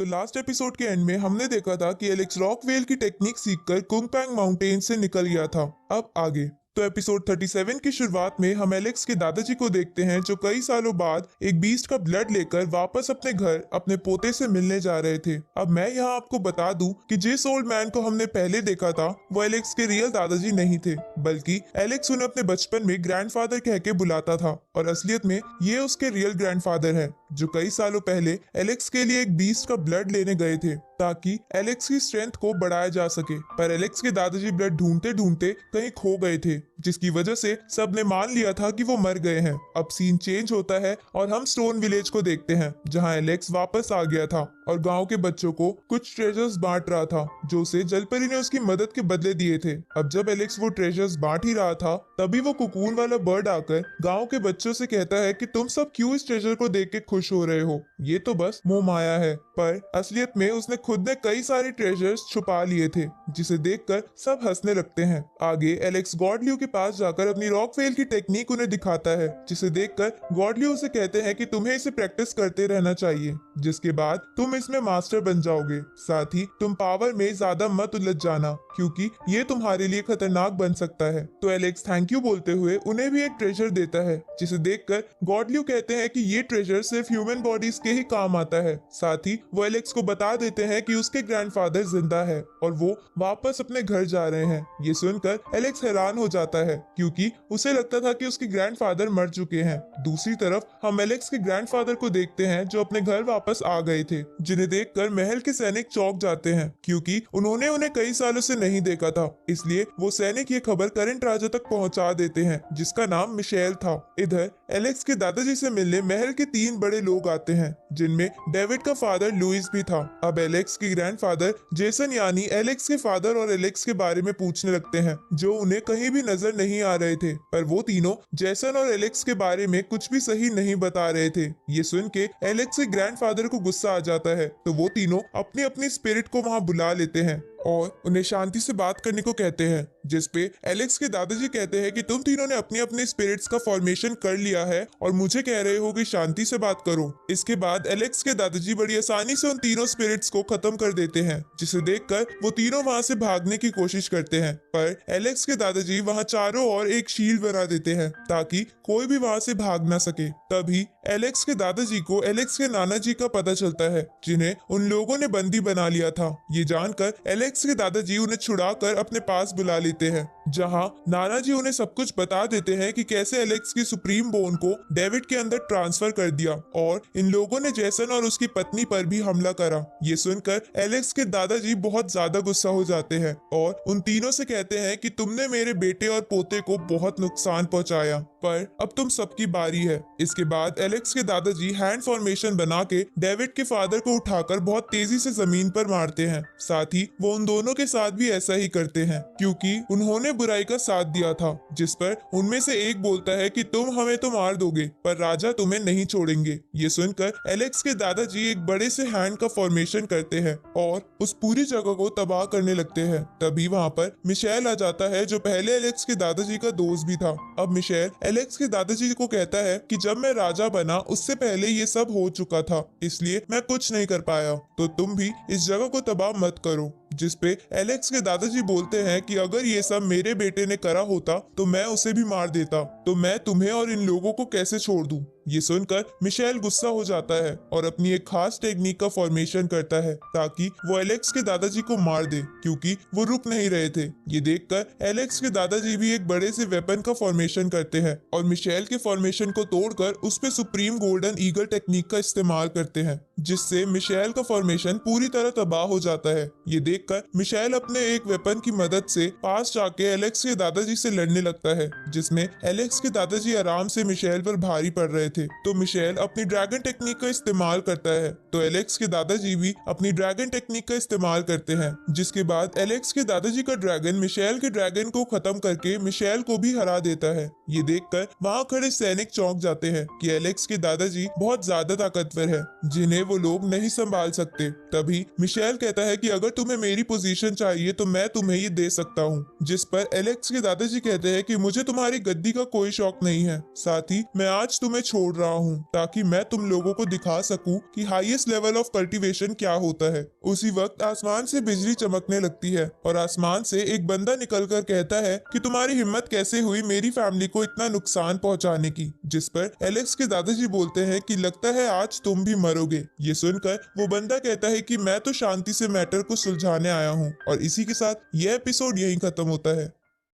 तो last episode के and में हमने देखा था कि एलेक्स रॉकवेल की टेक्निक सीखकर कुंगपैंग माउंटेन से निकल गया था। अब आगे तो एपिसोड 37 की शुरुआत में हम एलेक्स के दादाजी को देखते हैं जो कई सालों बाद एक बीस्ट का ब्लड लेकर वापस अपने घर अपने पोते से मिलने जा रहे थे। अब मैं यहाँ आपको बता दूं कि जिस ओल्ड मैन को हमने पहले देखा था वो एलेक्स के रियल दादाजी नहीं थे, बल्कि एलेक्स उन्हें अपने बचपन में ग्रैंडफादर कह के बुलाता था और असलियत में ये उसके रियल ग्रैंडफादर है जो कई सालों पहले एलेक्स के लिए एक बीस्ट का ब्लड लेने गए थे ताकि एलेक्स की स्ट्रेंथ को बढ़ाया जा सके। पर एलेक्स के दादाजी ब्लड ढूंढते ढूंढते कहीं खो गए थे, जिसकी वजह से सबने मान लिया था कि वो मर गए हैं। अब सीन चेंज होता है और हम स्टोन विलेज को देखते हैं जहां एलेक्स वापस आ गया था और गांव के बच्चों को कुछ ट्रेजर्स बांट रहा था जो उसे जलपरी ने उसकी मदद के बदले दिए थे। अब जब एलेक्स वो ट्रेजर्स बांट ही रहा था तभी वो कुकून वाला बर्ड आकर गांव के बच्चों से कहता है कि तुम सब क्यों इस ट्रेजर को देख के खुश हो रहे हो, ये तो बस मोह माया है। पर असलियत में उसने खुद ने कई सारे ट्रेजर्स छुपा लिए थे, जिसे देखकर सब हंसने लगते हैं। आगे एलेक्स गॉडलियो के पास जाकर अपनी रॉकवेल की टेक्निक उन्हें दिखाता है, जिसे देखकर गॉडलियो उसे कहते हैं कि तुम्हें इसे प्रैक्टिस करते रहना चाहिए, जिसके बाद तुम इसमें मास्टर बन जाओगे। साथ ही तुम पावर में ज्यादा मत उलझ जाना क्योंकि ये तुम्हारे लिए खतरनाक बन सकता है। तो एलेक्स थैंक यू बोलते हुए उन्हें भी एक ट्रेजर देता है, जिसे देखकर गॉडलियो कहते हैं कि ये ट्रेजर सिर्फ ह्यूमन बॉडीज के ही काम आता है। साथ ही वो एलेक्स को बता देते हैं कि उसके ग्रैंडफादर जिंदा है और वो वापस अपने घर जा रहे हैं। ये सुनकर एलेक्स हैरान हो जाता है क्योंकि उसे लगता था कि उसके ग्रैंडफादर मर चुके हैं। दूसरी तरफ हम एलेक्स के ग्रैंडफादर को देखते हैं जो अपने घर वापस आ गए थे, जिन्हें देखकर महल के सैनिक चौंक जाते हैं क्योंकि उन्होंने उन्हें कई सालों से नहीं देखा था। इसलिए वो सैनिक ये खबर करंट राजा तक पहुंचा देते हैं जिसका नाम मिशेल था। इधर एलेक्स के दादाजी से मिलने महल के 3 बड़े लोग आते हैं जिनमें डेविड का फादर लुइस भी था। अब एलेक्स के ग्रैंडफादर जेसन यानी एलेक्स के फादर और एलेक्स के बारे में पूछने लगते हैं जो उन्हें कहीं भी नजर नहीं आ रहे थे, पर वो तीनों जेसन और एलेक्स के बारे में कुछ भी सही नहीं बता रहे थे। ये सुन के एलेक्स के ग्रैंडफादर को गुस्सा आ जाता है तो वो तीनों अपनी अपनी स्पिरिट को वहां बुला लेते हैं और उन्हें शांति से बात करने को कहते हैं, जिसपे एलेक्स के दादाजी कहते हैं कि तुम तीनों ने अपनी अपनी स्पिरिट्स का फॉर्मेशन कर लिया है और मुझे कह रहे हो कि शांति से बात करो। इसके बाद एलेक्स के दादाजी बड़ी आसानी से उन तीनों स्पिरिट्स को खत्म कर देते हैं, जिसे देखकर वो तीनों वहां से भागने की कोशिश करते हैं। पर एलेक्स के दादाजी वहां चारों ओर एक शील्ड बना देते हैं ताकि कोई भी वहां से भाग ना सके। तभी एलेक्स के दादाजी को एलेक्स के नाना जी का पता चलता है जिन्हें उन लोगों ने बंदी बना लिया था। ये जानकर एलेक्स के दादाजी उन्हें छुड़ाकर अपने पास बुला लेते हैं, जहां नाना जी उन्हें सब कुछ बता देते हैं कि कैसे एलेक्स की सुप्रीम बोन को डेविड के अंदर ट्रांसफर कर दिया और इन लोगों ने जेसन और उसकी पत्नी पर भी हमला करा। ये सुनकर एलेक्स के दादाजी बहुत ज्यादा गुस्सा हो जाते हैं और उन तीनों से कहते हैं कि तुमने मेरे बेटे और पोते को बहुत नुकसान पहुंचाया, पर अब तुम सबकी बारी है। इसके बाद एलेक्स के दादाजी हैंड फॉर्मेशन बना के डेविड के फादर को उठाकर बहुत तेजी से जमीन पर मारते हैं। साथ ही वो उन दोनों के साथ भी ऐसा ही करते हैं क्योंकि उन्होंने बुराई का साथ दिया था, जिस पर उनमें से एक बोलता है कि तुम हमें तो मार दोगे पर राजा तुम्हें नहीं छोड़ेंगे। ये सुनकर एलेक्स के दादाजी एक बड़े से हैंड का फॉर्मेशन करते हैं और उस पूरी जगह को तबाह करने लगते हैं। तभी वहां पर मिशेल आ जाता है जो पहले एलेक्स के दादाजी का दोस्त भी था। अब मिशेल एलेक्स के दादाजी को कहता है कि जब मैं राजा बना उससे पहले ये सब हो चुका था, इसलिए मैं कुछ नहीं कर पाया, तो तुम भी इस जगह को तबाह मत करो। जिस पे एलेक्स के दादाजी बोलते हैं कि अगर ये सब मेरे बेटे ने करा होता तो मैं उसे भी मार देता, तो मैं तुम्हें और इन लोगों को कैसे छोड़ दूं। ये सुनकर मिशेल गुस्सा हो जाता है और अपनी एक खास टेक्निक का फॉर्मेशन करता है ताकि वो एलेक्स के दादाजी को मार दे क्योंकि वो रुक नहीं रहे थे। ये देखकर एलेक्स के दादाजी भी एक बड़े से वेपन का फॉर्मेशन करते हैं और मिशेल के फॉर्मेशन को तोड़कर उस पे सुप्रीम गोल्डन ईगल टेक्निक का इस्तेमाल करते हैं, जिससे मिशेल का फॉर्मेशन पूरी तरह तबाह हो जाता है। ये देखकर मिशेल अपने एक वेपन की मदद से पास जाके एलेक्स के दादाजी से लड़ने लगता है, जिसमें एलेक्स के दादाजी आराम से मिशेल पर भारी पड़ रहे थे। तो मिशेल अपनी ड्रैगन टेक्निक का इस्तेमाल करता है तो एलेक्स के दादाजी भी अपनी ड्रैगन टेक्निक का इस्तेमाल करते हैं, जिसके बाद एलेक्स के दादाजी का ड्रैगन मिशेल के ड्रैगन को खत्म करके मिशेल को भी हरा देता है। ये देखकर वहां खड़े सैनिक चौंक जाते हैं कि एलेक्स के दादाजी बहुत ज्यादा ताकतवर है जिन्हें वो लोग नहीं संभाल सकते। तभी मिशेल कहता है कि अगर तुम्हें मेरी पोजीशन चाहिए तो मैं तुम्हें ये दे सकता हूँ, जिस पर एलेक्स के दादाजी कहते हैं कि मुझे तुम्हारी गद्दी का कोई शौक नहीं है, साथ ही मैं आज तुम्हें छोड़ छोड़ रहा हूँ ताकि मैं तुम लोगों को दिखा सकूं कि हाईएस्ट लेवल ऑफ कल्टीवेशन क्या होता है। उसी वक्त आसमान से बिजली चमकने लगती है और आसमान से एक बंदा निकलकर कहता है कि तुम्हारी हिम्मत कैसे हुई मेरी फैमिली को इतना नुकसान पहुंचाने की। जिस पर एलेक्स के दादाजी बोलते हैं कि लगता है आज तुम भी मरोगे। ये सुनकर वो बंदा कहता है कि मैं तो शांति से मैटर को सुलझाने आया हूँ। और इसी के साथ यह एपिसोड यहीं खत्म होता है।